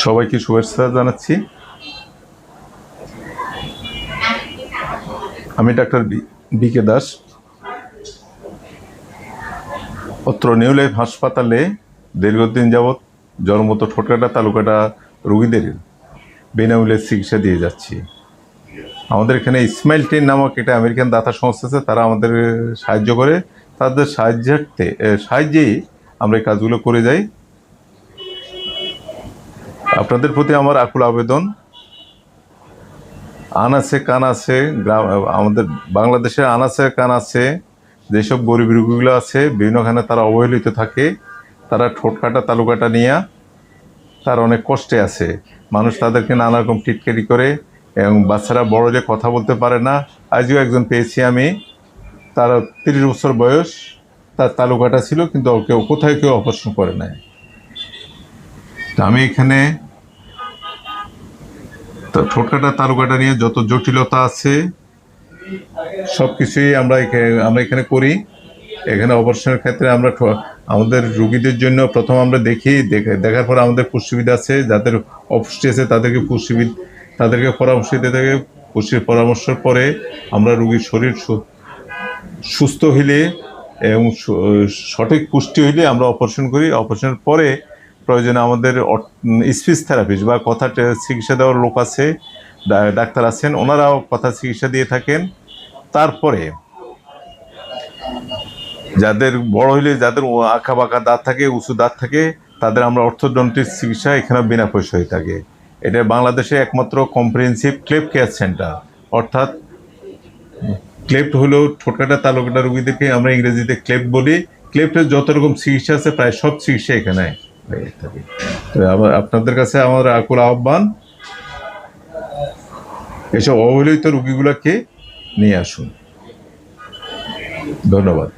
সবাইকে শুভেচ্ছা জানাচ্ছি। আমি ডাক্তার বি.কে দাস। অত্র নিউ লাইফ হাসপাতালে দীর্ঘদিন যাবৎ জন্মত ঠোঁটকাটা তালুকাটা রোগীদের বিনামূল্যে চিকিৎসা দিয়ে যাচ্ছি। আমাদের এখানে ইসমাইল টিন নামক একটা আমেরিকান দাতা সংস্থা আছে, তারা আমাদের সাহায্য করে। তাদের সাহায্যেই আমরা এই কাজগুলো করে যাই। আপনাদের প্রতি আমার আকুল আবেদন, আনাচে কানাচে আমাদের বাংলাদেশের আনাচে কানাচে যেসব গরিব রোগীগুলো আছে বিভিন্নখানে তারা অবহেলিত থাকে, তারা ঠোঁটকাটা তালুকাটা নিয়ে তার অনেক কষ্টে আছে। মানুষ তাদেরকে নানা রকম টিটকারি করে এবং বাচ্চারা বড় কথা বলতে পারে না। আজও একজন পেয়েছি আমি, তার 30 বছর বয়স, তার তালুকাটা ছিল কিন্তু কেউ অপারেশন করে নাই। আমি এখানে ঠোঁটকাটা তালুকাটা নিয়ে যত জটিলতা আছে সব কিছুই আমরা এখানে করি। এখানে অপারেশনের ক্ষেত্রে আমরা আমাদের রোগীদের জন্য প্রথম আমরা দেখার পর আমাদের পুষ্টিবিদ আছে, যাদের অপুষ্টি আছে তাদেরকে পরামর্শ দিতে থাকে। পুষ্টির পরামর্শের পরে আমরা রোগীর শরীর সুস্থ হইলে এবং সঠিক পুষ্টি হইলে আমরা অপারেশন করি। অপারেশনের পরে প্রয়োজনে আমাদের স্পিচ থেরাপিস্ট বা কথা চিকিৎসা দেওয়ার লোক আছে, ডাক্তার আছেন, ওনারাও কথা চিকিৎসা দিয়ে থাকেন। তারপরে যাদের বড় হইলে যাদের আঁকা বাঁকা দাঁত থাকে, উঁচু দাঁত থাকে, তাদের আমরা অর্থোডন্টিক চিকিৎসা এখানে বিনা পয়সা হয়ে থাকে। এটা বাংলাদেশে একমাত্র কম্প্রিহেন্সিভ ক্লেফট কেয়ার সেন্টার। অর্থাৎ ক্লেফট হলো ঠোঁটকাটা তালুকাটা রোগীদেরকে আমরা ইংরেজিতে ক্লেফট বলি। ক্লেফটের যত রকম চিকিৎসা আছে প্রায় সব চিকিৎসা এখানে হয়ে থাকে। তো আপনাদের কাছে আমার আকুল আহ্বান, এসব অবহেলিত রোগীগুলোকে নিয়ে আসুন। ধন্যবাদ।